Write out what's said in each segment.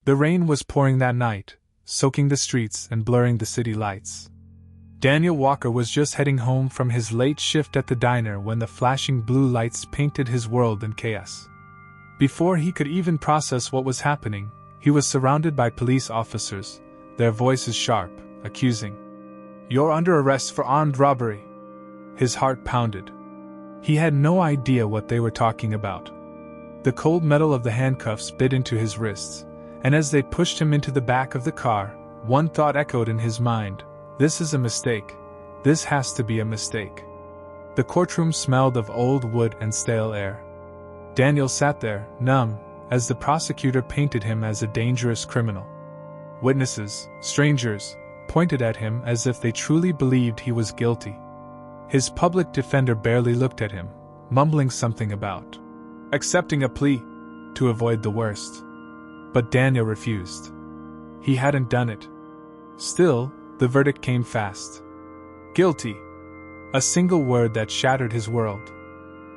The rain was pouring that night, soaking the streets and blurring the city lights. Daniel Walker was just heading home from his late shift at the diner when the flashing blue lights painted his world in chaos. Before he could even process what was happening, he was surrounded by police officers, their voices sharp, accusing. "You're under arrest for armed robbery." His heart pounded. He had no idea what they were talking about. The cold metal of the handcuffs bit into his wrists, and as they pushed him into the back of the car, one thought echoed in his mind: this is a mistake. This has to be a mistake. The courtroom smelled of old wood and stale air. Daniel sat there, numb, as the prosecutor painted him as a dangerous criminal. Witnesses, strangers, pointed at him as if they truly believed he was guilty. His public defender barely looked at him, mumbling something about accepting a plea to avoid the worst. But Daniel refused. He hadn't done it. Still, the verdict came fast. Guilty. A single word that shattered his world.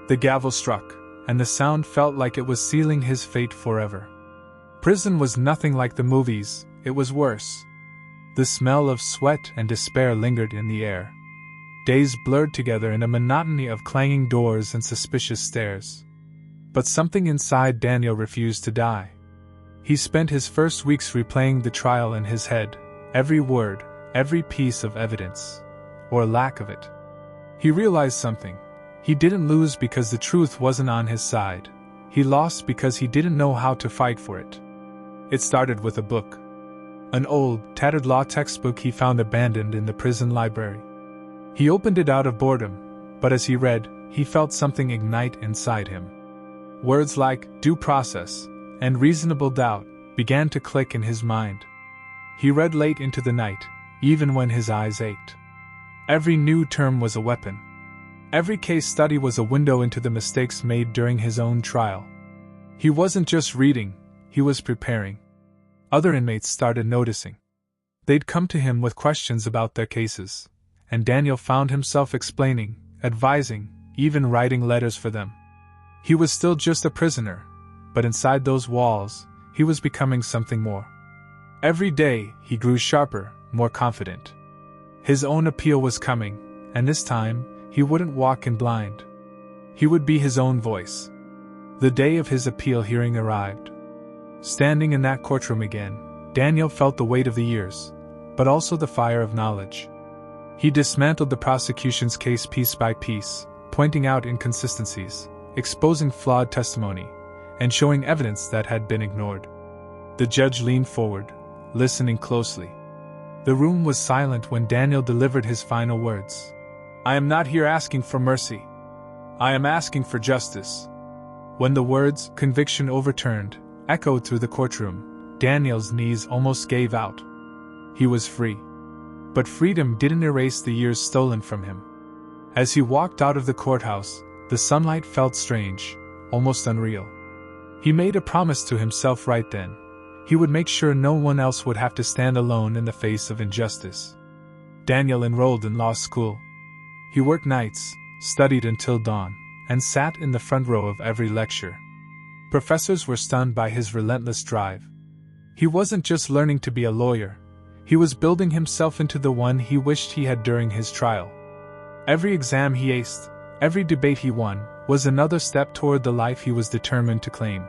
The gavel struck, and the sound felt like it was sealing his fate forever. Prison was nothing like the movies, it was worse. The smell of sweat and despair lingered in the air. Days blurred together in a monotony of clanging doors and suspicious stares. But something inside Daniel refused to die. He spent his first weeks replaying the trial in his head, every word, every piece of evidence, or lack of it. He realized something. He didn't lose because the truth wasn't on his side. He lost because he didn't know how to fight for it. It started with a book. An old, tattered law textbook he found abandoned in the prison library. He opened it out of boredom, but as he read, he felt something ignite inside him. Words like due process and reasonable doubt began to click in his mind. He read late into the night, even when his eyes ached. Every new term was a weapon. Every case study was a window into the mistakes made during his own trial. He wasn't just reading, he was preparing. Other inmates started noticing. They'd come to him with questions about their cases, and Daniel found himself explaining, advising, even writing letters for them. He was still just a prisoner, but inside those walls, he was becoming something more. Every day, he grew sharper, more confident. His own appeal was coming, and this time, he wouldn't walk in blind. He would be his own voice. The day of his appeal hearing arrived. Standing in that courtroom again, Daniel felt the weight of the years, but also the fire of knowledge. He dismantled the prosecution's case piece by piece, pointing out inconsistencies, exposing flawed testimony, and showing evidence that had been ignored. The judge leaned forward, listening closely. The room was silent when Daniel delivered his final words. "I am not here asking for mercy. I am asking for justice." When the words, conviction overturned, echoed through the courtroom, Daniel's knees almost gave out. He was free. But freedom didn't erase the years stolen from him. As he walked out of the courthouse, the sunlight felt strange, almost unreal. He made a promise to himself right then. He would make sure no one else would have to stand alone in the face of injustice. Daniel enrolled in law school. He worked nights, studied until dawn, and sat in the front row of every lecture. Professors were stunned by his relentless drive. He wasn't just learning to be a lawyer, he was building himself into the one he wished he had during his trial. Every exam he aced, every debate he won, was another step toward the life he was determined to claim.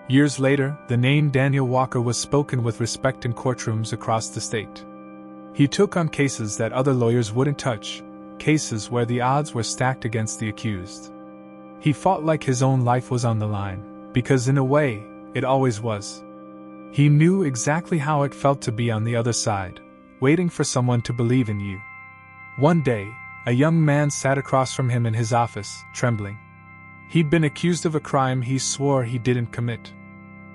Years later, the name Daniel Walker was spoken with respect in courtrooms across the state. He took on cases that other lawyers wouldn't touch, cases where the odds were stacked against the accused. He fought like his own life was on the line, because in a way, it always was. He knew exactly how it felt to be on the other side, waiting for someone to believe in you. One day, a young man sat across from him in his office, trembling. He'd been accused of a crime he swore he didn't commit.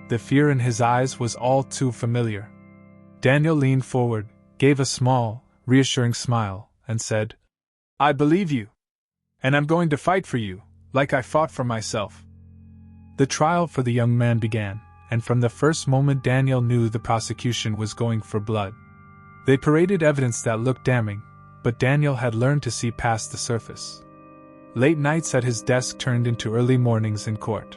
The fear in his eyes was all too familiar. Daniel leaned forward, gave a small, reassuring smile, and said, "I believe you. And I'm going to fight for you, like I fought for myself." The trial for the young man began, and from the first moment Daniel knew the prosecution was going for blood. They paraded evidence that looked damning, but Daniel had learned to see past the surface. Late nights at his desk turned into early mornings in court.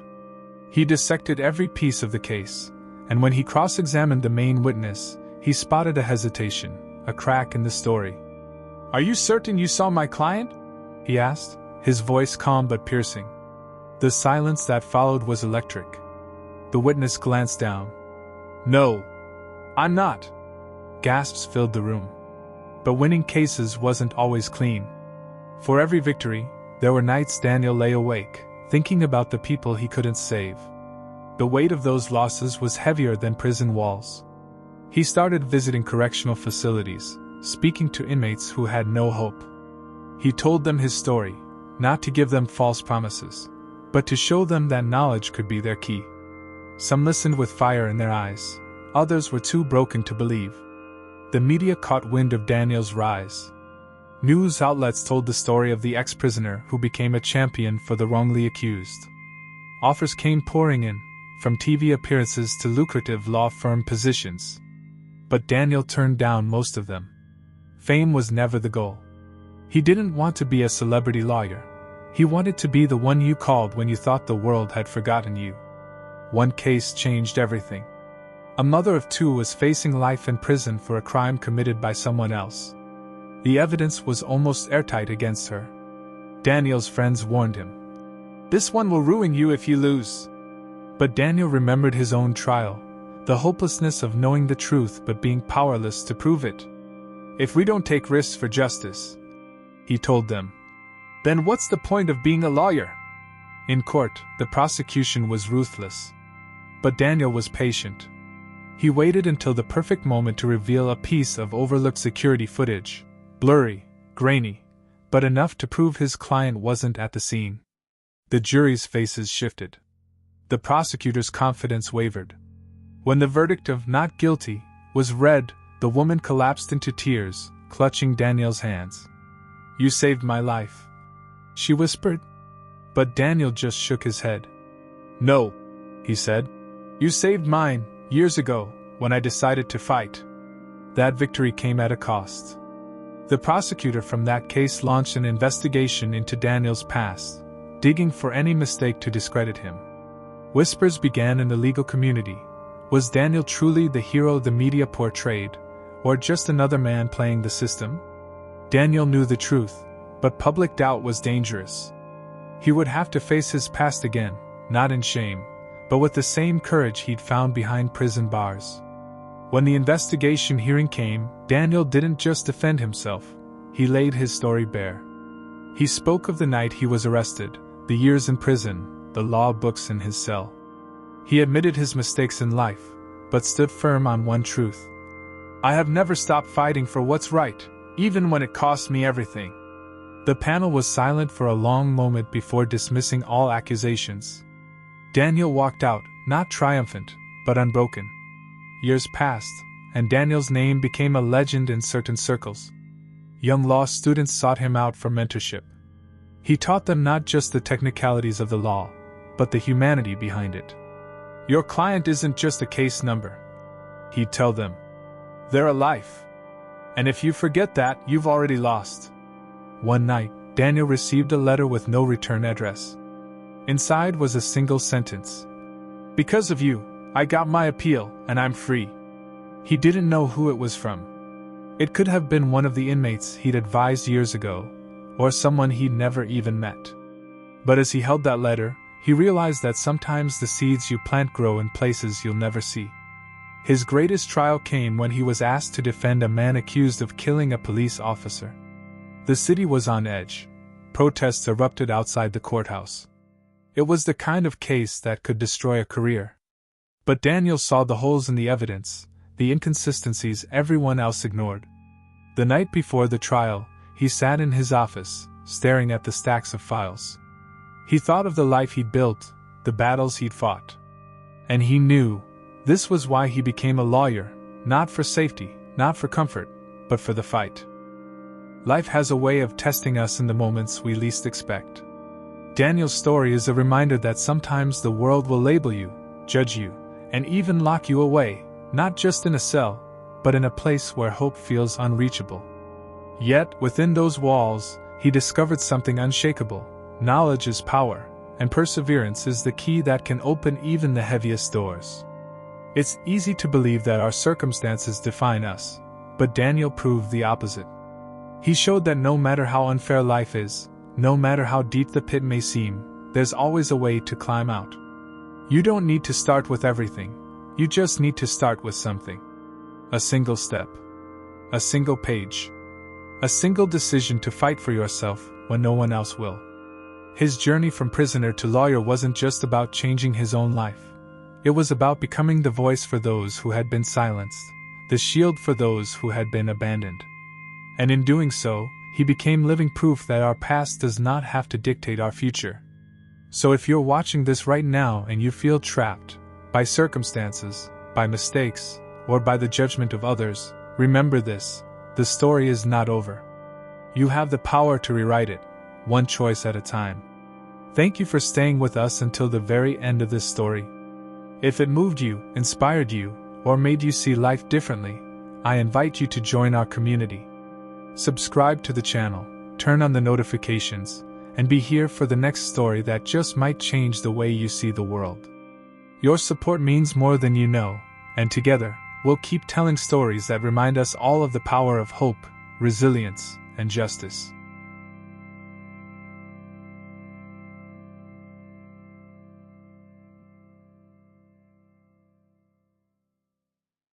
He dissected every piece of the case, and when he cross-examined the main witness, he spotted a hesitation, a crack in the story. "Are you certain you saw my client?" he asked, his voice calm but piercing. The silence that followed was electric. The witness glanced down. "No, I'm not." Gasps filled the room. But winning cases wasn't always clean. For every victory, there were nights Daniel lay awake, thinking about the people he couldn't save. The weight of those losses was heavier than prison walls. He started visiting correctional facilities, speaking to inmates who had no hope. He told them his story, not to give them false promises, but to show them that knowledge could be their key. Some listened with fire in their eyes, others were too broken to believe. The media caught wind of Daniel's rise. News outlets told the story of the ex-prisoner who became a champion for the wrongly accused. Offers came pouring in, from TV appearances to lucrative law firm positions. But Daniel turned down most of them. Fame was never the goal. He didn't want to be a celebrity lawyer. He wanted to be the one you called when you thought the world had forgotten you. One case changed everything. A mother of 2 was facing life in prison for a crime committed by someone else. The evidence was almost airtight against her. Daniel's friends warned him, "This one will ruin you if you lose." But Daniel remembered his own trial, the hopelessness of knowing the truth but being powerless to prove it. "If we don't take risks for justice," he told them, "then what's the point of being a lawyer?" In court, the prosecution was ruthless. But Daniel was patient. He waited until the perfect moment to reveal a piece of overlooked security footage, blurry, grainy, but enough to prove his client wasn't at the scene. The jury's faces shifted. The prosecutor's confidence wavered. When the verdict of not guilty was read, the woman collapsed into tears, clutching Daniel's hands. "You saved my life," she whispered. But Daniel just shook his head. "No," he said. "You saved mine, years ago, when I decided to fight." That victory came at a cost. The prosecutor from that case launched an investigation into Daniel's past, digging for any mistake to discredit him. Whispers began in the legal community. Was Daniel truly the hero the media portrayed, or just another man playing the system? Daniel knew the truth, but public doubt was dangerous. He would have to face his past again, not in shame, but with the same courage he'd found behind prison bars. When the investigation hearing came, Daniel didn't just defend himself, he laid his story bare. He spoke of the night he was arrested, the years in prison, the law books in his cell. He admitted his mistakes in life, but stood firm on one truth. "I have never stopped fighting for what's right, even when it cost me everything." The panel was silent for a long moment before dismissing all accusations. Daniel walked out, not triumphant, but unbroken. Years passed, and Daniel's name became a legend in certain circles. Young law students sought him out for mentorship. He taught them not just the technicalities of the law, but the humanity behind it. "Your client isn't just a case number," he'd tell them. "They're a life. And if you forget that, you've already lost." One night, Daniel received a letter with no return address. Inside was a single sentence. "Because of you, I got my appeal, and I'm free." He didn't know who it was from. It could have been one of the inmates he'd advised years ago, or someone he'd never even met. But as he held that letter, he realized that sometimes the seeds you plant grow in places you'll never see. His greatest trial came when he was asked to defend a man accused of killing a police officer. The city was on edge. Protests erupted outside the courthouse. It was the kind of case that could destroy a career. But Daniel saw the holes in the evidence, the inconsistencies everyone else ignored. The night before the trial, he sat in his office, staring at the stacks of files. He thought of the life he'd built, the battles he'd fought. And he knew, this was why he became a lawyer, not for safety, not for comfort, but for the fight. Life has a way of testing us in the moments we least expect. Daniel's story is a reminder that sometimes the world will label you, judge you, and even lock you away, not just in a cell, but in a place where hope feels unreachable. Yet, within those walls, he discovered something unshakable. Knowledge is power, and perseverance is the key that can open even the heaviest doors. It's easy to believe that our circumstances define us, but Daniel proved the opposite. He showed that no matter how unfair life is, no matter how deep the pit may seem, there's always a way to climb out. You don't need to start with everything, you just need to start with something. A single step. A single page. A single decision to fight for yourself when no one else will. His journey from prisoner to lawyer wasn't just about changing his own life. It was about becoming the voice for those who had been silenced, the shield for those who had been abandoned. And in doing so, he became living proof that our past does not have to dictate our future. So if you're watching this right now and you feel trapped, by circumstances, by mistakes, or by the judgment of others, remember this: the story is not over. You have the power to rewrite it, one choice at a time. Thank you for staying with us until the very end of this story. If it moved you, inspired you, or made you see life differently, I invite you to join our community. Subscribe to the channel, turn on the notifications, and be here for the next story that just might change the way you see the world. Your support means more than you know, and together, we'll keep telling stories that remind us all of the power of hope, resilience, and justice.